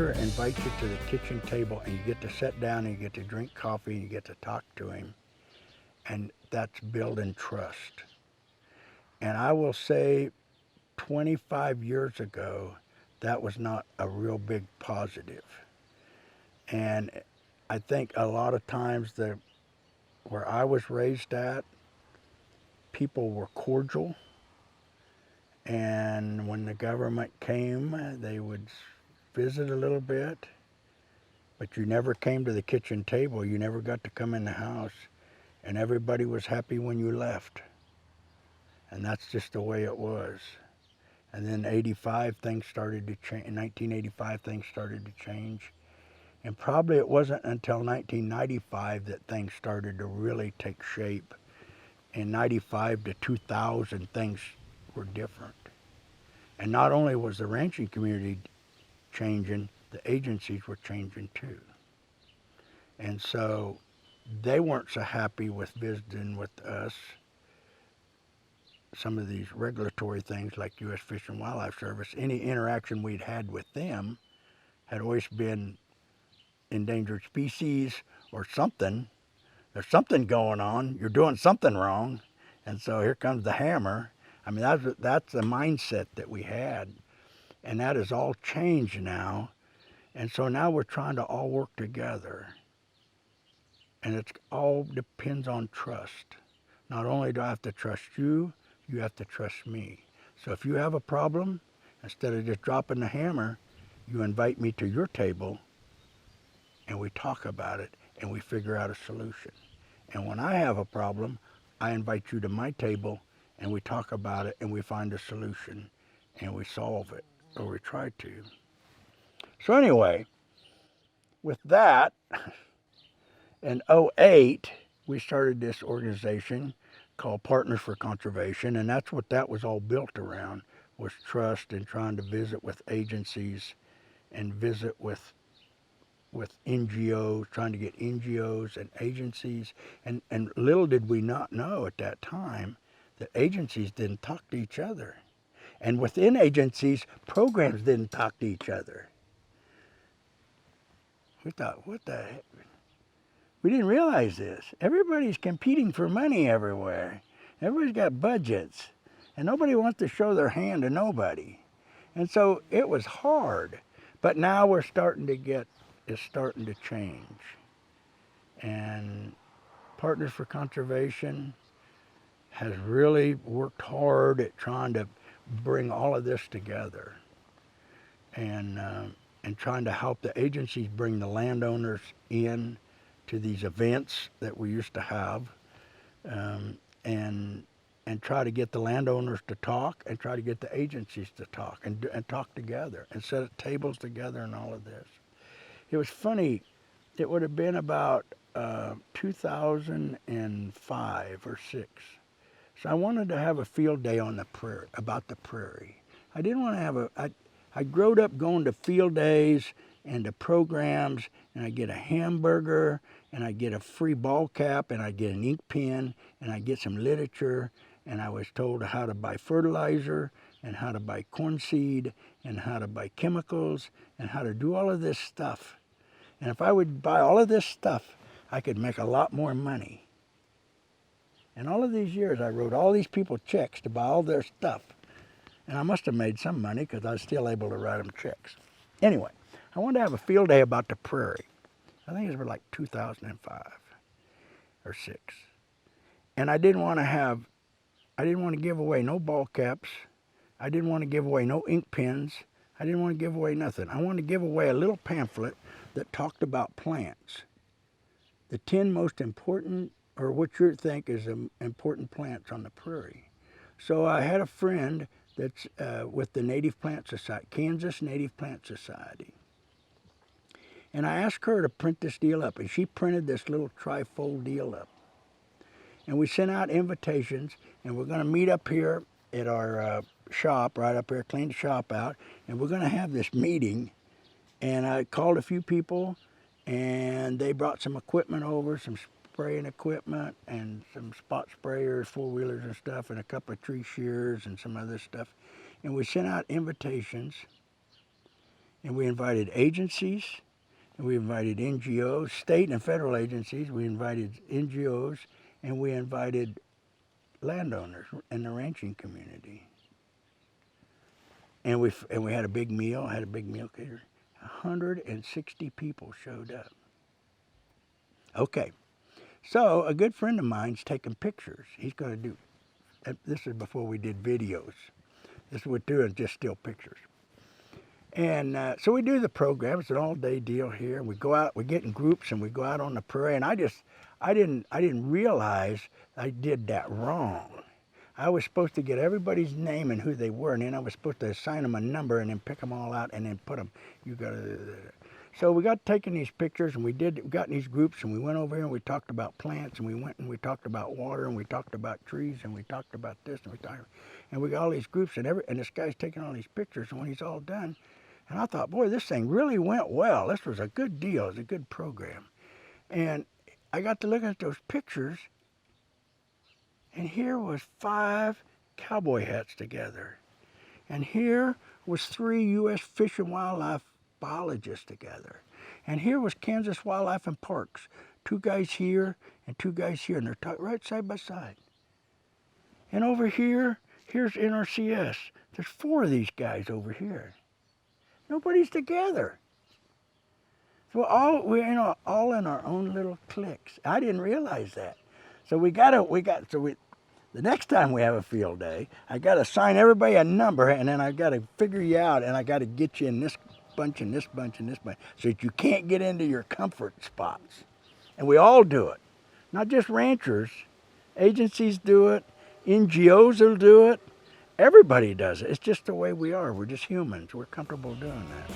rancher invites you to the kitchen table and you get to sit down and you get to drink coffee and you get to talk to him. And that's building trust. And I will say 25 years ago, that was not a real big positive. And I think a lot of times where I was raised at, people were cordial. And when the government came, they would visit a little bit. But you never came to the kitchen table. You never got to come in the house. And everybody was happy when you left. And that's just the way it was. And then 85 things started to change. In 1985 things started to change. And probably it wasn't until 1995 that things started to really take shape. In 95 to 2000 things were different. And not only was the ranching community changing, the agencies were changing too. And so they weren't so happy with visiting with us. Some of these regulatory things like U.S. Fish and Wildlife Service, any interaction we'd had with them had always been endangered species or something. There's something going on. You're doing something wrong. And so here comes the hammer. I mean, that's the mindset that we had. And that has all changed now. And so now we're trying to all work together. And it all depends on trust. Not only do I have to trust you, you have to trust me. So if you have a problem, instead of just dropping the hammer, you invite me to your table and we talk about it and we figure out a solution. And when I have a problem, I invite you to my table and we talk about it and we find a solution and we solve it, or we try to. So anyway, with that, in '08, we started this organization called Partners for Conservation, and that's what that was all built around, was trust and trying to visit with agencies and visit with NGOs, trying to get NGOs and agencies. And little did we not know at that time that agencies didn't talk to each other. And within agencies, programs didn't talk to each other. We thought, what the heck? We didn't realize this. Everybody's competing for money everywhere. Everybody's got budgets. And nobody wants to show their hand to nobody. And so it was hard. But now we're starting to it's starting to change. And Partners for Conservation has really worked hard at trying to bring all of this together. And trying to help the agencies bring the landowners in to these events that we used to have, and try to get the landowners to talk and try to get the agencies to talk and talk together and set up tables together and all of this. It was funny. It would have been about 2005 or 6. So I wanted to have a field day on the prairie, about the prairie. I didn't want to have I growed up going to field days and to programs, and I get a hamburger, and I get a free ball cap, and I get an ink pen, and I get some literature, and I was told how to buy fertilizer, and how to buy corn seed, and how to buy chemicals, and how to do all of this stuff. And if I would buy all of this stuff, I could make a lot more money. And all of these years, I wrote all these people checks to buy all their stuff. And I must have made some money because I was still able to write them checks. Anyway, I wanted to have a field day about the prairie. I think it was like 2005 or 6. And I didn't want to give away no ball caps. I didn't want to give away no ink pens. I didn't want to give away nothing. I wanted to give away a little pamphlet that talked about plants. The 10 most important, or what you think is important plants on the prairie. So I had a friend that's with the Native Plant Society, Kansas Native Plant Society. And I asked her to print this deal up, and she printed this little trifold deal up. And we sent out invitations, and we're going to meet up here at our shop, right up here, clean the shop out, and we're going to have this meeting. And I called a few people, and they brought some equipment over, some spraying equipment, and some spot sprayers, 4-wheelers and stuff, and a couple of tree shears and some other stuff. And we sent out invitations, And we invited agencies, and we invited NGOs, state and federal agencies. We invited NGOs, and we invited landowners in the ranching community. And we had a big meal. I had a big meal catered. 160 people showed up. Okay, so a good friend of mine's taking pictures. He's going to do. This is before we did videos. This is what we're doing, just still pictures. And so we do the program. It's an all-day deal here. We go out. We get in groups and we go out on the prairie. And I didn't realize I did that wrong. I was supposed to get everybody's name and who they were, and then I was supposed to assign them a number and then pick them all out and then put them. You got to. So we got taking these pictures, and we got in these groups, and we went over here and we talked about plants, and we went and we talked about water, and we talked about trees, and we talked about this, and we got all these groups, and this guy's taking all these pictures, and when he's all done, and I thought, boy, this thing really went well. This was a good deal. It was a good program, and I got to look at those pictures. And here was 5 cowboy hats together. And here was 3 U.S. Fish and Wildlife biologists together. And here was Kansas Wildlife and Parks. 2 guys here and 2 guys here. And they're right side by side. And over here, here's NRCS. There's 4 of these guys over here. Nobody's together. So all in our own little cliques. I didn't realize that. So the next time we have a field day, I got to assign everybody a number, and then I got to figure you out, and I got to get you in this bunch and this bunch and this bunch, so that you can't get into your comfort spots. And we all do it, not just ranchers. Agencies do it, NGOs will do it. Everybody does it. It's just the way we are. We're just humans. We're comfortable doing that.